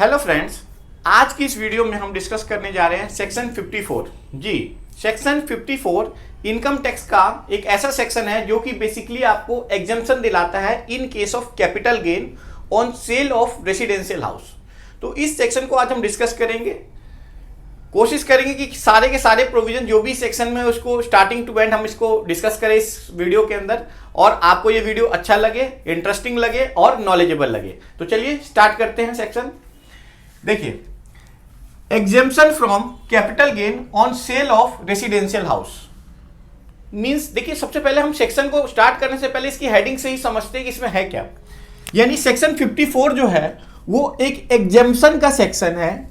Hello friends, आज की इस वीडियो में हम डिस्कस करने जा रहे हैं सेक्शन 54। जी, सेक्शन 54 इनकम टैक्स का एक ऐसा सेक्शन है जो कि बेसिकली आपको एग्जम्पशन दिलाता है in case of capital gain on sale of residential house. तो इस सेक्शन को आज हम डिस्कस करेंगे, कोशिश करेंगे कि सारे के सारे प्रोविजन जो भी सेक्शन में उसको स्टार्टिंग टू एंड हम इसको डिस्कस करें इस वीडियो के अंदर, और आपको ये वीडियो अच्छा लगे, इंटरेस्टिंग लगे और नॉलेजेबल लगे। तो चलिए स्टार्ट करते हैं सेक्शन। देखिए, exemption from capital gain on sale of residential house means, देखिए सबसे पहले हम सेक्शन को स्टार्ट करने से पहले इसकी हेडिंग से ही समझते हैं कि इसमें है क्या। यानी सेक्शन 54 जो है वो एक एग्जेम्पशन का सेक्शन है,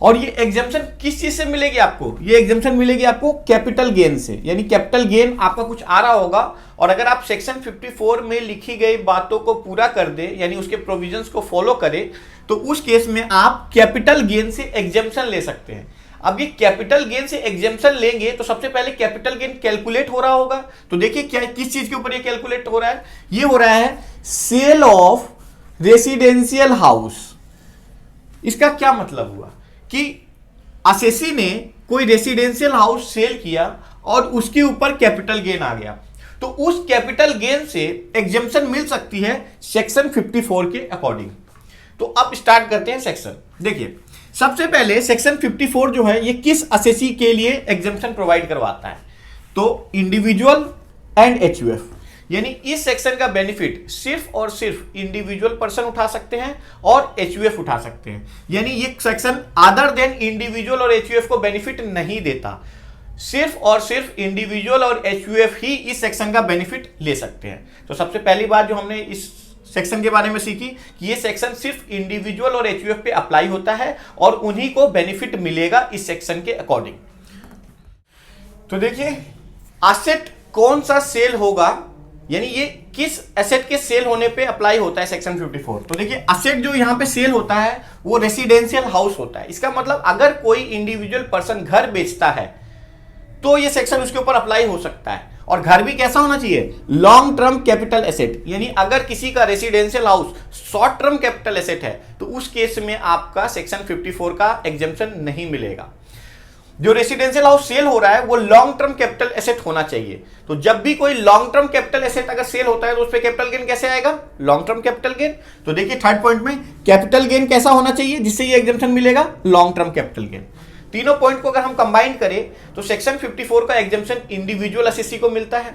और ये एग्जेम्पशन किस चीज से मिलेगी आपको? ये एग्जेम्पशन मिलेगी आपको कैपिटल गेन से। यानी कैपिटल गेन आपका कुछ आ रहा होगा, और अगर आप सेक्शन 54 में लिखी गई बातों को पूरा कर दे, यानी उसके प्रोविजंस को फॉलो करें, तो उस केस में आप कैपिटल गेन से एग्जेम्पशन ले सकते हैं। अब ये कैपिटल गेन से एग्जेम्पशन लेंगे तो सबसे पहले कैपिटल गेन कैलकुलेट हो रहा होगा। तो देखिए क्या, किस चीज के ऊपर ये कैलकुलेट हो रहा है? ये हो रहा है सेल ऑफ रेसिडेंशियल हाउस। इसका क्या मतलब हुआ कि असेसी ने कोई रेसिडेंशियल हाउस सेल किया और उसके ऊपर कैपिटल गेन आ गया, तो उस कैपिटल गेन से एग्जेम्पशन मिल सकती है सेक्शन 54 के अकॉर्डिंग। तो अब स्टार्ट करते हैं सेक्शन। देखिए, सबसे पहले सेक्शन 54 जो है ये किस असेसी के लिए एग्जेम्पशन प्रोवाइड करवाता है? तो इंडिविजुअल एंड एचयूएफ। यानी इस सेक्शन का बेनिफिट सिर्फ और सिर्फ इंडिविजुअल पर्सन उठा सकते हैं और एचयूएफ उठा सकते हैं। यानी ये सेक्शन अदर देन इंडिविजुअल और एचयूएफ को बेनिफिट नहीं देता। सिर्फ और सिर्फ इंडिविजुअल और एचयूएफ ही इस सेक्शन का बेनिफिट ले सकते हैं। तो सबसे पहली बात जो हमने इस सेक्शन के बारे में सीखी कि ये सेक्शन सिर्फ इंडिविजुअल और एचयूएफ पे अप्लाई होता है और उन्हीं को बेनिफिट मिलेगा इस सेक्शन के अकॉर्डिंग। तो देखिए, एसेट कौन सा सेल होगा, यानी ये किस एसेट के सेल होने पे अप्लाई होता है सेक्शन 54। तो देखिए, एसेट जो यहां पे सेल होता है वो रेसिडेंशियल हाउस होता है। इसका मतलब अगर कोई इंडिविजुअल पर्सन घर बेचता है तो ये सेक्शन उसके ऊपर अप्लाई हो सकता है। और घर भी कैसा होना चाहिए? Long term capital asset. यानी अगर किसी का residential house short term capital asset है तो उस केस में आपका सेक्शन 54 का एग्जेम्पशन नहीं मिलेगा। जो रेसिडेंशियल हाउस सेल हो रहा है वो लॉन्ग टर्म कैपिटल एसेट होना चाहिए। तो जब भी कोई लॉन्ग टर्म कैपिटल एसेट अगर सेल होता है तो उस पर कैपिटल गेन कैसे आएगा? Long term capital gain. तो देखिए, थर्ड पॉइंट में कैपिटल गेन कैसा होना चाहिए जिससे ये एग्जेम्पशन मिलेगा? Long term capital gain. तीनों पॉइंट को अगर हम कंबाइन करें तो सेक्शन 54 का एग्जेम्पशन इंडिविजुअल असेसी को मिलता है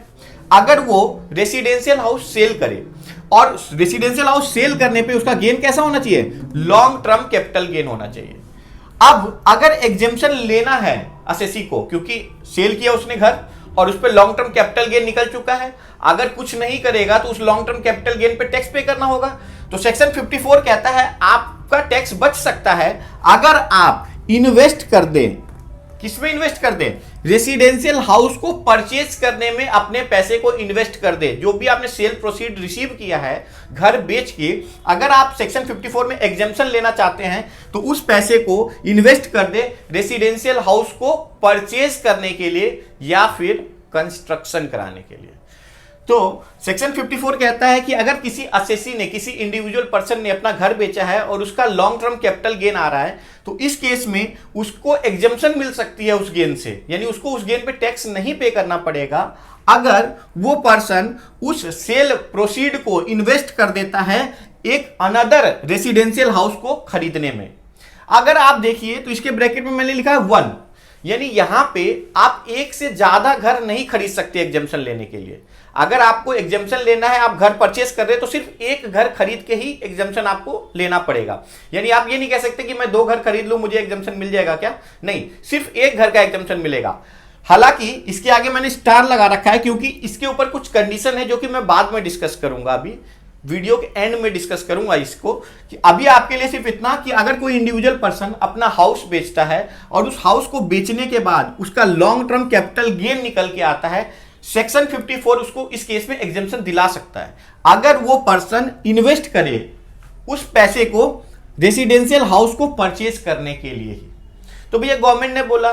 अगर वो रेसिडेंशियल हाउस सेल करे, और रेसिडेंशियल हाउस सेल करने पे उसका गेन कैसा होना चाहिए? लॉन्ग टर्म कैपिटल गेन होना चाहिए। अब अगर एग्जेम्पशन लेना है असेसी को, क्योंकि सेल किया उसने घर और उस पर लॉन्ग टर्म कैपिटल गेन निकल चुका है, अगर कुछ नहीं करेगा तो उस लॉन्ग टर्म कैपिटल गेन पे टैक्स पे करना होगा। तो सेक्शन 54 कहता है आपका टैक्स बच सकता है अगर आप इन्वेस्ट कर दें। किसमें इन्वेस्ट कर दें? रेसिडेंशियल हाउस को परचेज करने में अपने पैसे को इन्वेस्ट कर दे। जो भी आपने सेल प्रोसीड रिसीव किया है घर बेच के, अगर आप सेक्शन 54 में एग्जेम्पशन लेना चाहते हैं तो उस पैसे को इन्वेस्ट कर दे रेसिडेंशियल हाउस को परचेज करने के लिए या फिर कंस्ट्रक्शन कराने के लिए। तो सेक्शन 54 कहता है कि अगर किसी असेसी ने, किसी इंडिविजुअल पर्सन ने अपना घर बेचा है और उसका लॉन्ग टर्म कैपिटल गेन आ रहा है, तो इस केस में उसको एग्जेम्पशन मिल सकती है उस गेन से। यानी उसको उस गेन पे टैक्स नहीं पे करना पड़ेगा अगर वो पर्सन उस सेल प्रोसीड को इन्वेस्ट कर देता है एक अनदर रेसिडेंशियल हाउस को खरीदने में। अगर आप देखिए तो इसके ब्रैकेट में मैंने लिखा है 1, यानी यहां पे आप एक से ज्यादा घर नहीं खरीद सकते एग्जेम्पशन लेने के लिए। अगर आपको एग्जेम्पशन लेना है, आप घर परचेस कर रहे हैं, तो सिर्फ एक घर खरीद के ही एग्जेम्पशन आपको लेना पड़ेगा। यानी आप ये नहीं कह सकते कि मैं 2 घर खरीद लूं मुझे एग्जेम्पशन मिल जाएगा, क्या? नहीं, सिर्फ एक घर का एग्जेम्पशन मिलेगा। हालांकि इसके आगे मैंने स्टार लगा रखा है क्योंकि इसके ऊपर कुछ कंडीशन है जो कि मैं बाद में डिस्कस करूंगा, अभी वीडियो के एंड में डिस्कस करूंगा इसको। कि अभी आपके लिए सिर्फ इतना कि अगर कोई इंडिविजुअल पर्सन अपना हाउस बेचता है और उस हाउस को बेचने के बाद उसका लॉन्ग टर्म कैपिटल गेन निकल के आता है, सेक्शन 54 उसको इस केस में एग्जेम्पशन दिला सकता है अगर वो पर्सन इन्वेस्ट करे उस पैसे को रेसिडेंशियल हाउस को परचेज करने के लिए ही। तो भैया गवर्नमेंट ने बोला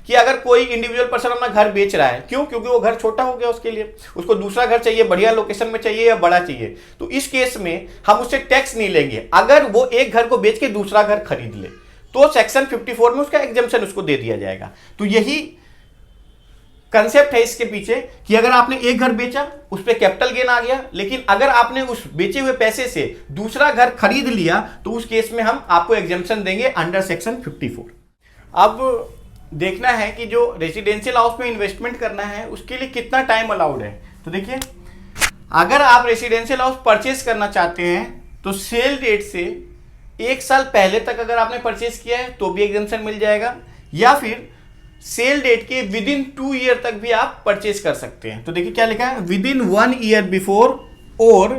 कि अगर कोई इंडिविजुअल पर्सन अपना घर बेच रहा है, क्यों? क्योंकि वो घर छोटा हो गया उसके लिए, उसको दूसरा घर चाहिए, बढ़िया लोकेशन में चाहिए या बड़ा चाहिए, तो इस केस में हम उससे टैक्स नहीं लेंगे अगर वो एक घर को बेच के दूसरा घर खरीद ले, तो सेक्शन 54 में उसका एग्जेम्पशन उसको दे दिया जाएगा। तो यही कंसेप्ट है इसके पीछे कि अगर आपने एक घर बेचा, उस पर कैपिटल गेन आ गया, लेकिन अगर आपने उस बेचे हुए पैसे से दूसरा घर खरीद लिया तो उस केस में हम आपको एग्जेम्पशन देंगे अंडर सेक्शन 54। अब देखना है कि जो रेसिडेंशियल हाउस में इन्वेस्टमेंट करना है उसके लिए कितना टाइम अलाउड है। तो देखिए, अगर आप रेसिडेंशियल हाउस परचेज करना चाहते हैं तो सेल डेट से 1 साल पहले तक अगर आपने परचेज किया है तो भी एग्जेम्पशन मिल जाएगा, या फिर सेल डेट के विद इन 2 ईयर तक भी आप परचेज कर सकते हैं। तो देखिए क्या लिखा है, विद इन 1 ईयर बिफोर और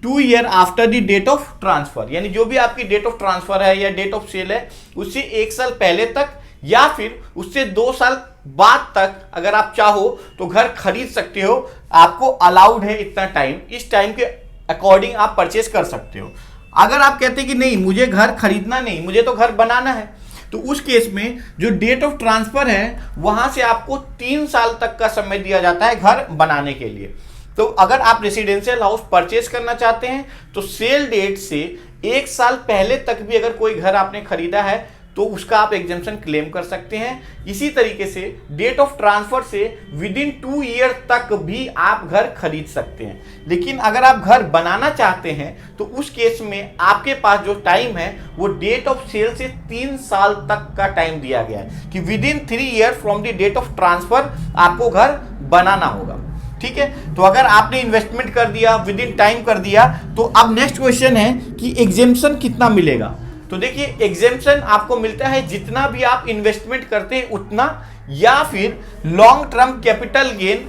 2 year after the date of transfer, यानी जो भी आपकी डेट ऑफ ट्रांसफर है या डेट ऑफ सेल है उससे 1 साल पहले तक या फिर उससे 2 साल बाद तक अगर आप चाहो तो घर खरीद सकते हो। आपको अलाउड है इतना टाइम, इस टाइम के अकॉर्डिंग आप परचेज कर सकते हो। अगर आप कहते हैं कि नहीं मुझे घर खरीदना नहीं, मुझे तो घर बनाना है, तो उस केस में जो डेट ऑफ ट्रांसफर है वहां से आपको 3 साल तक का समय दिया जाता है घर बनाने के लिए। तो अगर आप रेसिडेंशियल हाउस परचेज करना चाहते हैं तो सेल डेट से 1 साल पहले तक भी अगर कोई घर आपने खरीदा है तो उसका आप एग्जेम्पशन क्लेम कर सकते हैं। इसी तरीके से डेट ऑफ ट्रांसफर से विद इन 2 ईयर तक भी आप घर खरीद सकते हैं। लेकिन अगर आप घर बनाना चाहते हैं तो उस केस में आपके पास जो टाइम है वो डेट ऑफ सेल से 3 साल तक का टाइम दिया गया है कि within 3 year from the date of transfer आपको घर बनाना होगा। ठीक है, तो अगर आपने इन्वेस्टमेंट कर दिया, विद इन टाइम कर दिया, तो अब नेक्स्ट क्वेश्चन है कि एग्जेम्पशन कितना मिलेगा। तो देखिए, एग्जेम्पशन आपको मिलता है जितना भी आप इन्वेस्टमेंट करते हैं उतना, या फिर लॉन्ग टर्म कैपिटल गेन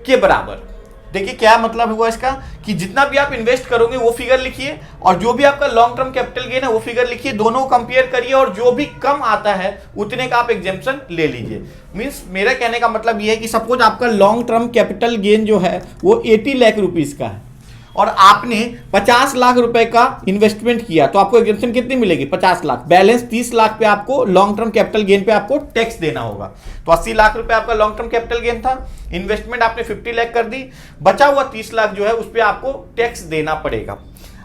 के बराबर। देखिए क्या मतलब हुआ इसका कि जितना भी आप इन्वेस्ट करोगे वो फिगर लिखिए और जो भी आपका लॉन्ग टर्म कैपिटल गेन है वो फिगर लिखिए, दोनों कंपेयर करिए और जो भी कम आता है उतने का आप एग्जेम्पशन ले लीजिए। मींस मेरा कहने का मतलब ये है कि सपोज आपका लॉन्ग टर्म कैपिटल गेन जो है वो 80 लाख रुपीस का है और आपने 50 लाख रुपए का इन्वेस्टमेंट किया तो आपको एग्जेम्पशन कितनी मिलेगी, 50 लाख। बैलेंस 30 लाख पे आपको लॉन्ग टर्म कैपिटल गेन पे आपको टैक्स देना होगा। तो 80 लाख रुपए आपका लॉन्ग टर्म कैपिटल गेन था, इन्वेस्टमेंट आपने 50 लाख कर दी, बचा हुआ 30 लाख जो है उस पर आपको टैक्स देना पड़ेगा।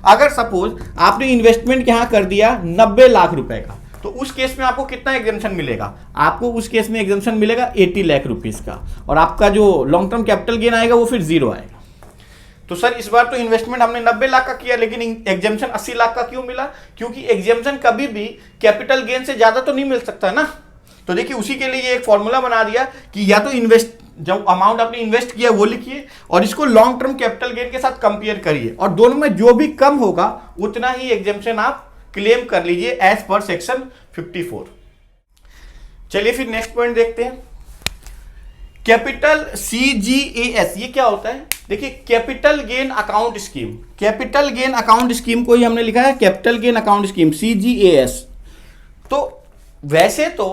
अगर सपोज आपने इन्वेस्टमेंट यहां कर दिया 90 लाख रुपए का, तो उस केस में आपको कितना एग्जेम्पशन मिलेगा, आपको उस केस में एग्जेम्पशन मिलेगा 80 लाख रुपीस का, और आपका जो लॉन्ग टर्म कैपिटल गेन आएगा वो फिर 0 आएगा। तो सर इस बार तो इन्वेस्टमेंट हमने 90 लाख का किया लेकिन एग्जेम्पशन 80 लाख का क्यों मिला? क्योंकि एग्जेम्पशन कभी भी कैपिटल गेन से ज्यादा तो नहीं मिल सकता ना। तो देखिए उसी के लिए ये एक फॉर्मूला बना दिया कि या तो जब अमाउंट आपने इन्वेस्ट किया वो लिखिए और इसको लॉन्ग टर्म कैपिटल गेन के साथ कंपेयर करिए और दोनों में जो भी कम होगा उतना ही एग्जेम्पशन आप क्लेम कर लीजिए एज पर सेक्शन 54। चलिए फिर नेक्स्ट पॉइंट देखते हैं, कैपिटल CGAS। ये क्या होता है? देखिए capital gain account scheme, capital gain account scheme को ही हमने लिखा है capital gain account scheme CGAS। तो वैसे तो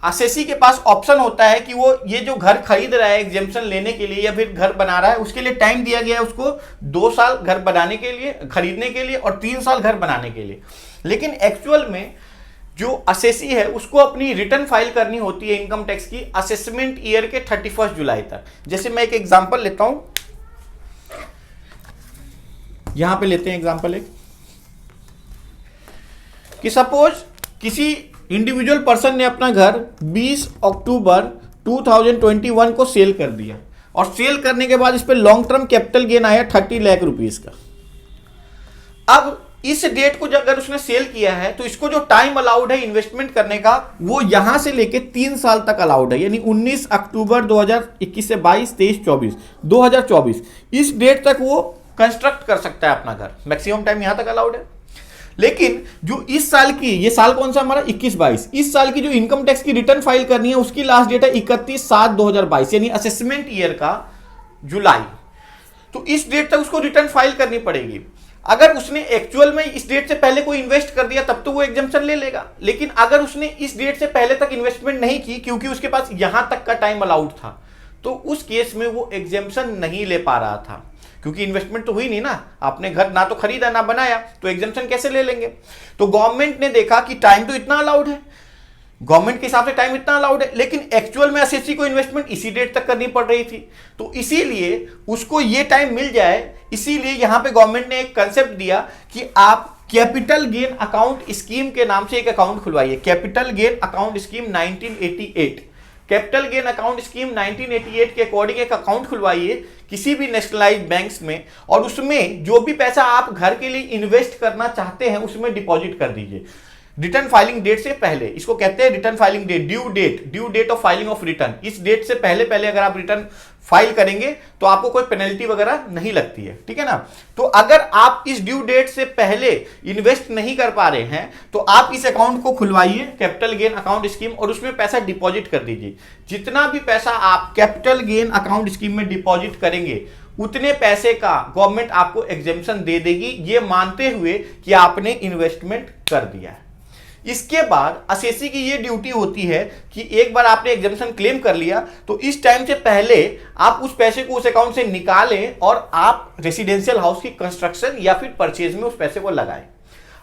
असेसी के पास ऑप्शन होता है कि वो ये जो घर खरीद रहा है एग्जेम्पशन लेने के लिए या फिर घर बना रहा है उसके लिए टाइम दिया गया है उसको 2 साल घर बनाने के लिए, खरीदने के लिए और 3 साल घर बनाने के लिए। लेकिन एक्चुअल में जो असेसी है उसको अपनी रिटर्न फाइल करनी होती है इनकम टैक्स की असेसमेंट ईयर के 31 जुलाई तक। जैसे मैं एक एग्जांपल लेता हूं, यहां पे लेते हैं एग्जांपल एक कि सपोज किसी इंडिविजुअल पर्सन ने अपना घर 20 अक्टूबर 2021 को सेल कर दिया और सेल करने के बाद इस पे लॉन्ग टर्म कैपिटल गेन आया 30 लाख रुपीस का। अब इस डेट को अगर उसने सेल किया है तो इसको जो टाइम अलाउड है इन्वेस्टमेंट करने का वो यहां से लेके 3 साल तक अलाउड है, यानी 19 अक्टूबर 2021 से 22, 23, 24, 2024 इस डेट तक वो कंस्ट्रक्ट कर सकता है अपना घर, मैक्सिमम टाइम यहां तक अलाउड है। लेकिन जो इस साल की, ये साल कौन सा हमारा 21-22, इस साल की जो इनकम टैक्स की रिटर्न फाइल करनी है उसकी लास्ट डेट है 31/7/2022 यानी असेसमेंट ईयर का जुलाई। तो इस डेट तक उसको रिटर्न फाइल करनी पड़ेगी। अगर उसने एक्चुअल में इस डेट से पहले कोई इन्वेस्ट कर दिया तब तो वो एग्जेम्पशन ले लेगा, लेकिन अगर उसने इस डेट से पहले तक इन्वेस्टमेंट नहीं की क्योंकि उसके पास यहां तक का टाइम अलाउड था तो उस केस में वो एग्जेम्पशन नहीं ले पा रहा था क्योंकि इन्वेस्टमेंट तो हुई नहीं ना, आपने घर ना तो खरीदा ना बनाया तो एग्जेम्पशन कैसे ले लेंगे। तो गवर्नमेंट ने देखा कि टाइम तो इतना अलाउड है, गवर्नमेंट के हिसाब से टाइम इतना अलाउड है, लेकिन एक्चुअल में एसएससी को इन्वेस्टमेंट इसी डेट तक करनी पड़ रही थी, तो इसीलिए उसको ये टाइम मिल जाए, इसीलिए यहां पे गवर्नमेंट ने एक कंसेप्ट दिया कि आप कैपिटल गेन अकाउंट स्कीम के नाम से एक अकाउंट खुलवाइए। Capital gain account scheme 1988, capital gain account scheme 1988 के अकॉर्डिंग एक अकाउंट खुलवाइए किसी भी नेशनलाइज्ड बैंक्स में, और उसमें जो भी पैसा आप घर के लिए इन्वेस्ट करना चाहते हैं उसमें डिपॉजिट कर दीजिए रिटर्न फाइलिंग डेट से पहले। इसको कहते हैं return filing date, due date of filing of return. इस डेट से पहले अगर आप रिटर्न फाइल करेंगे तो आपको कोई पेनल्टी वगैरह नहीं लगती है, ठीक है ना। तो अगर आप इस ड्यू डेट से पहले इन्वेस्ट नहीं कर पा रहे हैं तो आप इस अकाउंट को खुलवाइए, कैपिटल गेन अकाउंट स्कीम, और उसमें पैसा डिपॉजिट कर दीजिए। जितना भी पैसा आप कैपिटल गेन अकाउंट स्कीम में डिपॉजिट करेंगे उतने पैसे का गवर्नमेंट आपको एग्जेम्पशन दे देगी, ये मानते हुए कि आपने इन्वेस्टमेंट कर दिया है। इसके बाद एसएससी की ये ड्यूटी होती है कि एक बार आपने एग्जेम्पशन क्लेम कर लिया तो इस टाइम से पहले आप उस पैसे को उस अकाउंट से निकालें और आप रेसिडेंशियल हाउस की कंस्ट्रक्शन या फिर परचेज में उस पैसे को लगाएं।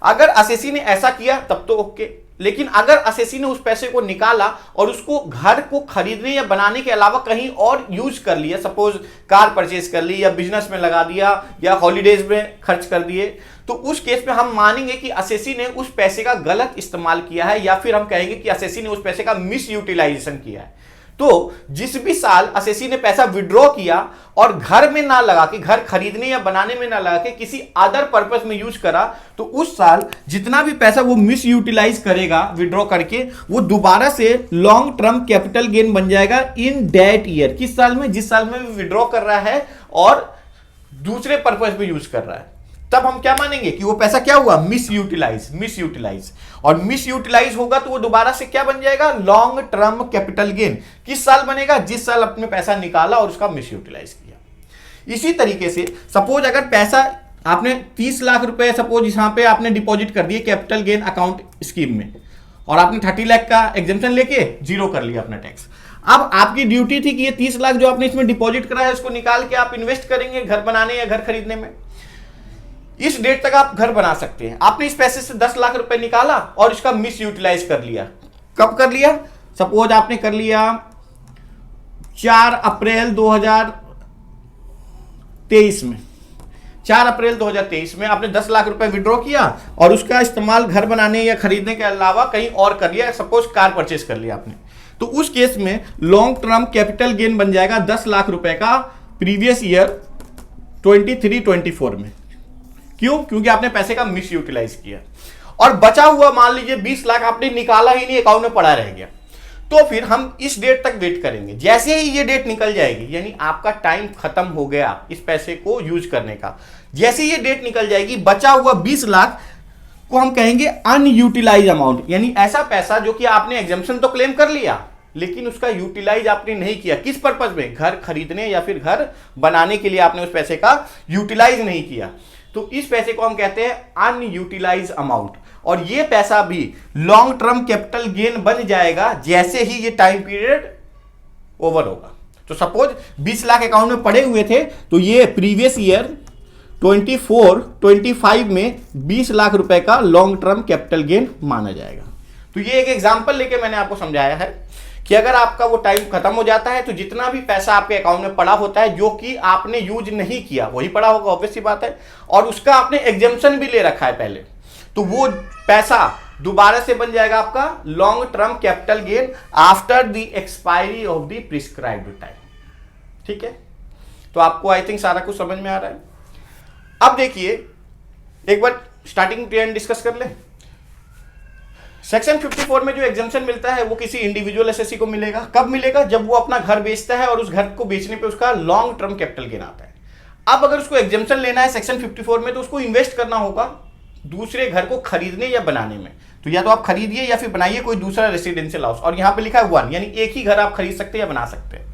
अगर एसएससी ने ऐसा किया तब तो ओके, लेकिन अगर एसएससी ने उस पैसे को निकाला और उसको घर को खरीदने या बनाने के अलावा कहीं और यूज कर लिया, सपोज कार परचेज कर ली या बिजनेस में लगा दिया या हॉलीडेज में खर्च कर दिए, तो उस केस में हम मानेंगे कि एसएससी ने उस पैसे का गलत इस्तेमाल किया है, या फिर हम कहेंगे कि एसएससी ने उस पैसे का मिस यूटिलाइजेशन किया है। तो जिस भी साल एसएससी ने पैसा विड्रॉ किया और घर में ना लगा के, घर खरीदने या बनाने में ना लगा के किसी अदर पर्पस में यूज करा, तो उस साल जितना भी पैसा वो मिस यूटिलाइज करेगा विड्रॉ करके, वो दोबारा से लॉन्ग टर्म कैपिटल गेन बन जाएगा इन दैट ईयर। किस साल में? जिस साल में विड्रॉ कर रहा है और दूसरे पर्पस में यूज कर रहा है, तब हम क्या मानेंगे कि वो पैसा क्या हुआ? Misutilise. और मिस यूटिलाइज होगा तो वो दोबारा से क्या बन जाएगा? Long term capital gain. किस साल बनेगा? जिस साल अपने पैसा निकाला और उसका मिस यूटिलाइज किया। इसी तरीके से सपोज अगर पैसा आपने 30 लाख रुपए सपोज यहां पे आपने डिपॉजिट कर दिए कैपिटल गेन अकाउंट स्कीम में, और आपने 30 लाख का एग्जेम्पशन लेके जीरो कर लिया अपना टैक्स। अब आपकी ड्यूटी थी कि ये 30 लाख जो आपने इसमें डिपॉजिट करा है उसको निकाल के आप इन्वेस्ट करेंगे घर बनाने या घर खरीदने में। इस डेट तक आप घर बना सकते हैं। आपने इस पैसे से 10 लाख रुपए निकाला और इसका मिस यूटिलाइज कर लिया। कब कर लिया? सपोज आपने कर लिया 4 अप्रैल 2023 में। 4 अप्रैल 2023 में आपने 10 लाख रुपए विड्रॉ किया और उसका इस्तेमाल घर बनाने या खरीदने के अलावा कहीं और कर लिया, सपोज कार परचेज कर लिया आपने, तो उस केस में लॉन्ग टर्म कैपिटल गेन बन जाएगा 10 लाख रुपए का प्रीवियस ईयर 23-24 में। क्यों? क्योंकि आपने पैसे का मिस यूटिलाइज किया। और बचा हुआ मान लीजिए 20 लाख आपने निकाला ही नहीं, अकाउंट में पड़ा रह गया, तो फिर हम इस डेट तक वेट करेंगे। जैसे ही ये डेट निकल जाएगी, यानी आपका टाइम खत्म हो गया इस पैसे को यूज करने का, जैसे ये डेट निकल जाएगी बचा हुआ 20 लाख को हम कहेंगे अनयूटिलाइज अमाउंट, यानी ऐसा पैसा जो कि आपने एग्जेम्पशन तो क्लेम कर लिया लेकिन उसका यूटिलाइज आपने नहीं किया। किस पर्पज में? घर खरीदने या फिर घर बनाने के लिए आपने उस पैसे का यूटिलाइज नहीं किया, तो इस पैसे को हम कहते हैं अनयूटिलाइज अमाउंट। और ये पैसा भी लॉन्ग टर्म कैपिटल गेन बन जाएगा जैसे ही ये टाइम पीरियड ओवर होगा। तो सपोज 20 लाख अकाउंट में पड़े हुए थे, तो ये प्रीवियस ईयर 24-25 में 20 लाख रुपए का लॉन्ग टर्म कैपिटल गेन माना जाएगा। तो ये एक एग्जांपल लेके मैंने आपको समझाया है कि अगर आपका वो टाइम खत्म हो जाता है तो जितना भी पैसा आपके अकाउंट में पड़ा होता है जो कि आपने यूज नहीं किया वही पड़ा होगा, ऑब्वियस सी बात है, और उसका आपने एग्जेम्पशन भी ले रखा है पहले, तो वो पैसा दोबारा से बन जाएगा आपका long term capital gain after the expiry of the prescribed time. ठीक है, तो आपको आई थिंक सारा कुछ समझ में आ रहा है। अब देखिए एक बार स्टार्टिंग टू एंड डिस्कस कर ले। सेक्शन 54 में जो एग्जेम्पशन मिलता है वो किसी इंडिविजुअल एसएससी को मिलेगा। कब मिलेगा? जब वो अपना घर बेचता है और उस घर को बेचने पे उसका लॉन्ग टर्म कैपिटल गेन आता है। अब अगर उसको एग्जेम्पशन लेना है सेक्शन 54 में तो उसको इन्वेस्ट करना होगा दूसरे घर को खरीदने या बनाने में। तो या तो आप खरीदिए या फिर बनाइए कोई दूसरा रेसिडेंशियल हाउस, और यहां पे लिखा है 1, यानी एक ही घर आप खरीद सकते हैं या बना सकते हैं।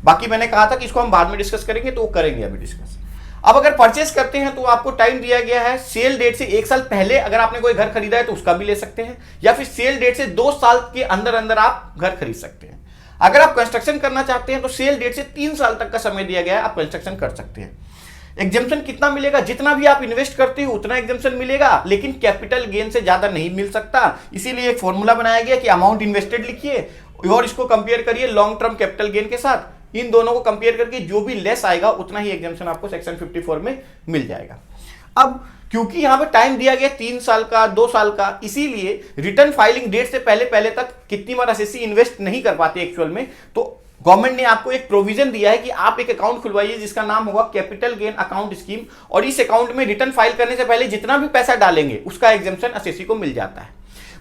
बाकी मैंने कहा था कि इसको हम बाद में डिस्कस करेंगे, तो वो करेंगे अभी डिस्कस। अब अगर परचेस करते हैं तो आपको टाइम दिया गया है सेल डेट से 1 साल पहले। अगर आपने कोई घर खरीदा है तो उसका भी ले सकते हैं, या फिर सेल डेट से 2 साल के अंदर अंदर आप घर खरीद सकते हैं। अगर आप कंस्ट्रक्शन करना चाहते हैं तो सेल डेट से 3 साल तक का समय दिया गया है, आप कंस्ट्रक्शन कर सकते हैं। एग्जेम्पशन कितना मिलेगा, जितना भी आप इन्वेस्ट करते हो उतना एग्जेम्पशन मिलेगा, लेकिन कैपिटल गेन से ज्यादा नहीं मिल सकता। इसीलिए एक फॉर्मूला बनाया गया कि अमाउंट इन्वेस्टेड लिखिए और इसको कंपेयर करिए लॉन्ग टर्म कैपिटल गेन के साथ। इन दोनों को कंपेयर करके जो भी लेस आएगा उतना ही एग्जेम्पशन आपको सेक्शन 54 में मिल जाएगा। अब क्योंकि यहां पे टाइम दिया गया 3 साल का, 2 साल का, इसीलिए रिटर्न फाइलिंग डेट से पहले तक कितनी बार एसएससी इन्वेस्ट नहीं कर पाते एक्चुअल में, तो गवर्नमेंट ने आपको एक प्रोविजन दिया है कि आप एक अकाउंट खुलवाइए जिसका नाम होगा कैपिटल गेन अकाउंट स्कीम, और इस अकाउंट में रिटर्न फाइल करने से पहले जितना भी पैसा डालेंगे उसका एग्जेम्पशन एसएससी को मिल जाता है।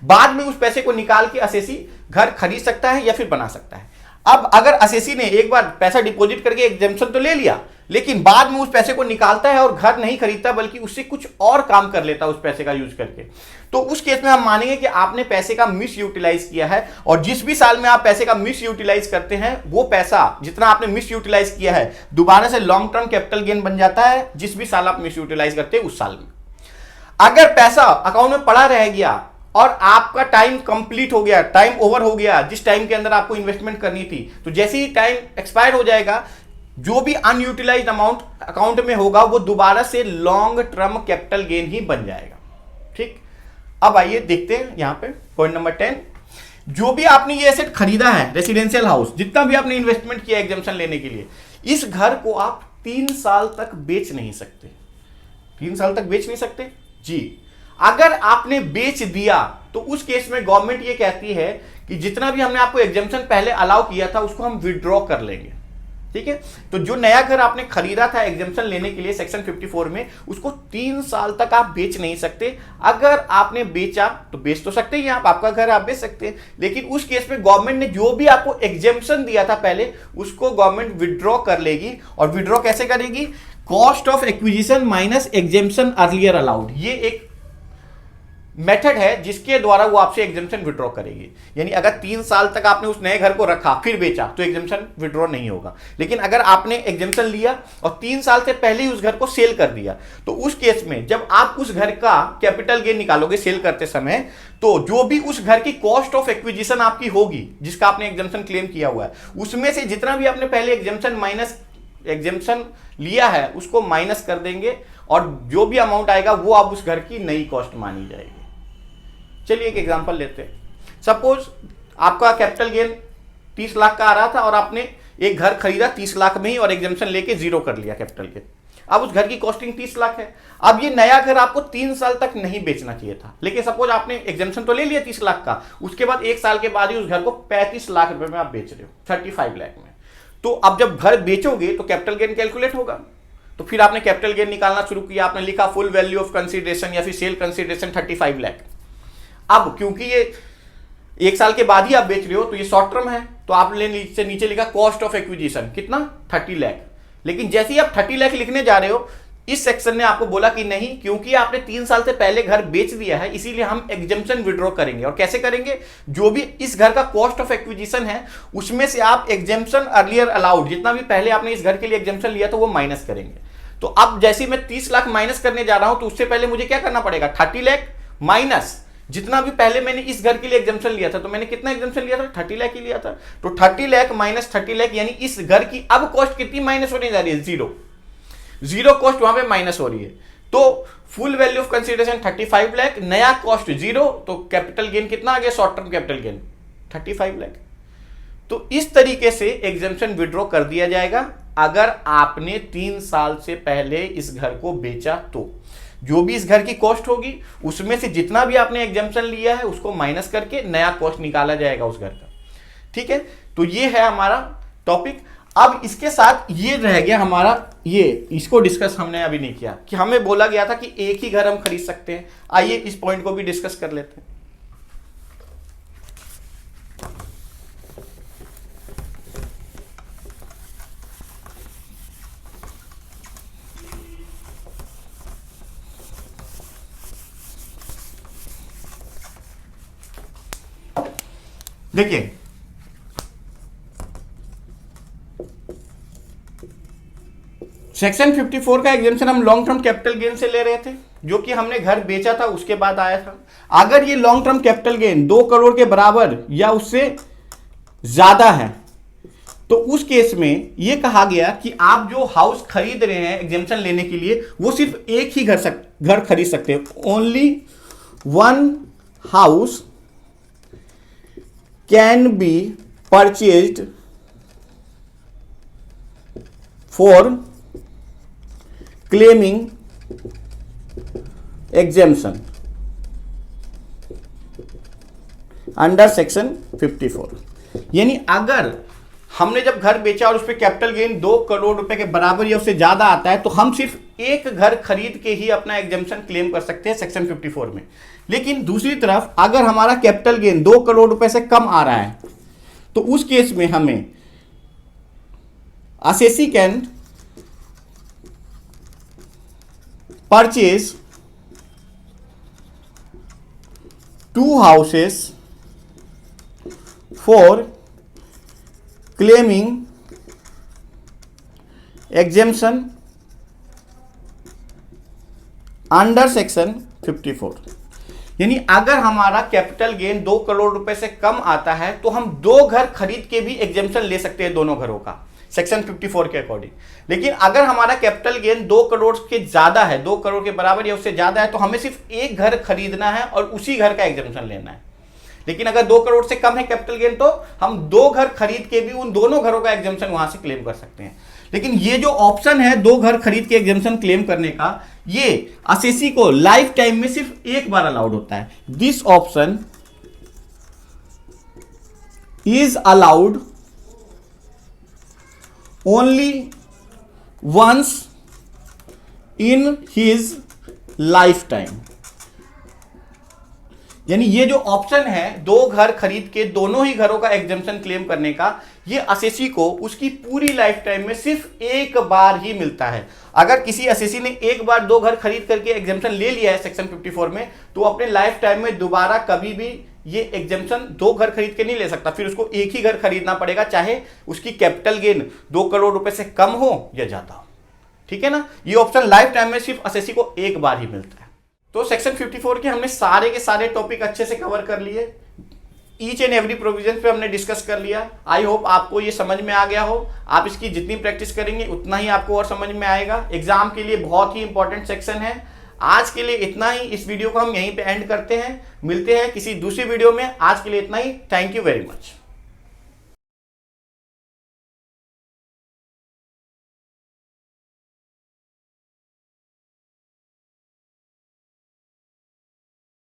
बाद में उस पैसे को निकाल के एसएससी घर खरीद सकता है या फिर बना सकता है। अब अगर एसएससी ने एक बार पैसा डिपॉजिट करके एग्जेम्पशन तो ले लिया, लेकिन बाद में उस पैसे को निकालता है और घर नहीं खरीदता बल्कि उससे कुछ और काम कर लेता है उस पैसे का यूज करके, तो उस केस में हम मानेंगे कि आपने पैसे का मिस यूटिलाइज किया है। और जिस भी साल में आप पैसे का मिस यूटिलाइज करते हैं वो पैसा जितना आपने मिस यूटिलाइज किया है दोबारा से लॉन्ग टर्म कैपिटल गेन बन जाता है जिस भी साल आप मिस यूटिलाइज करते हैं उस साल में। अगर पैसा अकाउंट में पड़ा रह गया और आपका टाइम कंप्लीट हो गया, टाइम ओवर हो गया जिस टाइम के अंदर आपको इन्वेस्टमेंट करनी थी, तो जैसे ही टाइम एक्सपायर हो जाएगा जो भी अनयूटिलाइज्ड अमाउंट अकाउंट में होगा वो दोबारा से लॉन्ग टर्म कैपिटल गेन ही बन जाएगा। ठीक, अब आइए देखते हैं यहां पे पॉइंट नंबर 10। जो भी आपने ये एसेट खरीदा है, रेसिडेंशियल हाउस, जितना भी आपने इन्वेस्टमेंट किया एग्जेम्पशन लेने के लिए, इस घर को आप 3 साल तक बेच नहीं सकते। 3 साल तक बेच नहीं सकते जी। अगर आपने बेच दिया तो उस केस में गवर्नमेंट ये कहती है कि जितना भी हमने आपको एग्जेम्पशन पहले अलाउ किया था उसको हम विड्रॉ कर लेंगे। ठीक है, तो जो नया घर आपने खरीदा था एग्जेम्पशन लेने के लिए सेक्शन 54 में, उसको 3 साल तक आप बेच नहीं सकते। अगर आपने बेचा तो बेच तो सकते ही आप, आपका घर आप बेच सकते हैं, लेकिन उस केस में गवर्नमेंट ने जो भी आपको एग्जेम्पशन दिया था पहले उसको गवर्नमेंट विड्रॉ कर लेगी। और विड्रॉ कैसे करेगी? Cost of acquisition minus exemption earlier allowed, ये एक मेथड है जिसके द्वारा वो आपसे एग्जेम्पशन विड्रॉ करेगी। यानी अगर 3 साल तक आपने उस नए घर को रखा फिर बेचा तो एग्जेम्पशन विड्रॉ नहीं होगा, लेकिन अगर आपने एग्जेम्पशन लिया और 3 साल से पहले ही उस घर को सेल कर दिया तो उस केस में जब आप उस घर का कैपिटल गेन निकालोगे सेल करते समय, तो जो भी उस घर की कॉस्ट ऑफ एक्विजिशन आपकी होगी जिसका आपने एग्जेम्पशन क्लेम किया हुआ है, उसमें से जितना भी आपने पहले एग्जेम्पशन लिया है उसको माइनस कर देंगे और जो भी अमाउंट आएगा वो आप उस घर की नई कॉस्ट मानी जाएगी। चलिए एक एग्जांपल लेते हैं। सपोज आपका कैपिटल गेन 30 लाख का आ रहा था और आपने एक घर खरीदा 30 लाख में ही और एग्जेम्पशन लेके 0 कर लिया कैपिटल गेन। अब उस घर की कॉस्टिंग 30 लाख है। अब ये नया घर आपको 3 साल तक नहीं बेचना चाहिए था, लेकिन सपोज आपने एग्जेम्पशन तो ले लिया 30 लाख का, उसके बाद 1 साल के बाद ही उस घर को 35 लाख रुपए में आप बेच रहे हो, 35 लाख में। तो अब जब घर बेचोगे तो कैपिटल गेन कैलकुलेट होगा, तो फिर आपने कैपिटल गेन निकालना शुरू किया, आपने लिखा फुल वैल्यू ऑफ कंसीडरेशन या फिर सेल कंसीडरेशन 35 लाख। अब क्योंकि ये 1 साल के बाद ही आप बेच रहे हो तो ये शॉर्ट टर्म है, तो आपने नीचे लिखा कॉस्ट ऑफ एक्विजिशन कितना 30 लाख। लेकिन जैसे ही आप 30 लाख लिखने जा रहे हो इस सेक्शन ने आपको बोला कि नहीं, क्योंकि आपने 3 साल से पहले घर बेच दिया है इसीलिए हम एग्जेम्पशन विड्रॉ करेंगे। और कैसे करेंगे? जो भी इस घर का कॉस्ट ऑफ एक्विजिशन है उसमें से आप एग्जेम्पशन अर्लियर अलाउड, जितना भी पहले आपने इस घर के लिए एग्जेम्पशन लिया तो वो माइनस करेंगे। तो अब जैसे मैं 30 लाख माइनस करने जा रहा हूं तो उससे पहले मुझे क्या करना पड़ेगा? 30 लाख माइनस जितना भी पहले मैंने इस घर के लिए एग्जेम्पशन लिया था, तो मैंने कितना एग्जेम्पशन लिया था? 30 लाख ही लिया था। तो 30 लाख माइनस 30 लाख यानी इस घर की अब कॉस्ट कितनी माइनस होने जा रही है? 0 कॉस्ट वहां पे माइनस हो रही है। तो full value of consideration 35 lakh, नया कॉस्ट 0, तो कैपिटल गेन कितना आ गया? Short term capital gain 35 lakh. तो इस तरीके से एग्जेम्पशन विड्रॉ कर दिया जाएगा अगर आपने 3 साल से पहले इस घर को बेचा। तो जो भी इस घर की कॉस्ट होगी उसमें से जितना भी आपने एग्जेम्पशन लिया है उसको माइनस करके नया कॉस्ट निकाला जाएगा उस घर का। ठीक है, तो ये है हमारा टॉपिक। अब इसके साथ ये रह गया हमारा, ये इसको डिस्कस हमने अभी नहीं किया कि हमें बोला गया था कि एक ही घर हम खरीद सकते हैं। आइए इस पॉइंट को भी डिस्कस कर लेते हैं। देखिए सेक्शन 54 का एग्जेम्पशन हम लॉन्ग टर्म कैपिटल गेन से ले रहे थे, जो कि हमने घर बेचा था उसके बाद आया था। अगर ये long term capital gain 2 crore के बराबर या उससे ज्यादा है तो उस केस में ये कहा गया कि आप जो हाउस खरीद रहे हैं एग्जेम्पशन लेने के लिए, वो सिर्फ एक ही घर खरीद सकते हैं। Only one house can be purchased for claiming exemption under section 54। यानी अगर हमने जब घर बेचा और उस पर कैपिटल गेन 2 करोड़ रुपए के बराबर या उससे ज्यादा आता है, तो हम सिर्फ एक घर खरीद के ही अपना एग्जेम्पशन क्लेम कर सकते हैं सेक्शन 54 में। लेकिन दूसरी तरफ अगर हमारा कैपिटल गेन 2 करोड़ रुपए से कम आ रहा है, तो उस केस में हमें assessee can purchase 2 houses for claiming exemption under section 54। यानी अगर हमारा कैपिटल गेन 2 करोड़ रुपए से कम आता है, तो हम 2 घर खरीद के भी एग्जेम्पशन ले सकते हैं दोनों घरों का सेक्शन 54 के अकॉर्डिंग। लेकिन अगर हमारा कैपिटल गेन 2 करोड़ के ज्यादा है, 2 करोड़ के बराबर या उससे ज्यादा है, तो हमें सिर्फ एक घर खरीदना है और उसी घर का एग्जेम्पशन लेना है। लेकिन अगर 2 करोड़ से कम है कैपिटल गेन, तो हम 2 घर खरीद के भी उन दोनों घरों का एग्जेम्पशन वहां से क्लेम कर सकते हैं। लेकिन ये जो ऑप्शन है 2 घर खरीद के एग्जेम्पशन क्लेम करने का, ये असेसी को लाइफ टाइम में सिर्फ एक बार अलाउड होता है। This option is allowed only once in his lifetime. यानी ये जो ऑप्शन है 2 घर खरीद के दोनों ही घरों का एग्जेम्पशन क्लेम करने का, ये असेसी को उसकी पूरी लाइफ टाइम में सिर्फ एक बार ही मिलता है। अगर किसी असेसी ने एक बार 2 घर खरीद करके एग्जेम्पशन ले लिया है सेक्शन 54 में, तो अपने लाइफ टाइम में दोबारा कभी भी ये एग्जेम्पशन 2 घर खरीद के नहीं ले सकता। फिर उसको एक ही घर खरीदना पड़ेगा, चाहे उसकी कैपिटल गेन 2 करोड़ रुपए से कम हो या ज्यादा हो। ठीक है ना, ये ऑप्शन लाइफ टाइम में सिर्फ असेसी को एक बार ही मिलता है। तो सेक्शन 54 के हमने सारे के सारे टॉपिक अच्छे से कवर कर लिए, ईच एंड एवरी प्रोविजन पे हमने डिस्कस कर लिया। आई होप आपको ये समझ में आ गया हो। आप इसकी जितनी प्रैक्टिस करेंगे उतना ही आपको और समझ में आएगा। एग्जाम के लिए बहुत ही इंपॉर्टेंट सेक्शन है। आज के लिए इतना ही। इस वीडियो को हम यहीं पे एंड करते हैं। मिलते हैं किसी दूसरी वीडियो में। आज के लिए इतना ही। Thank you very much.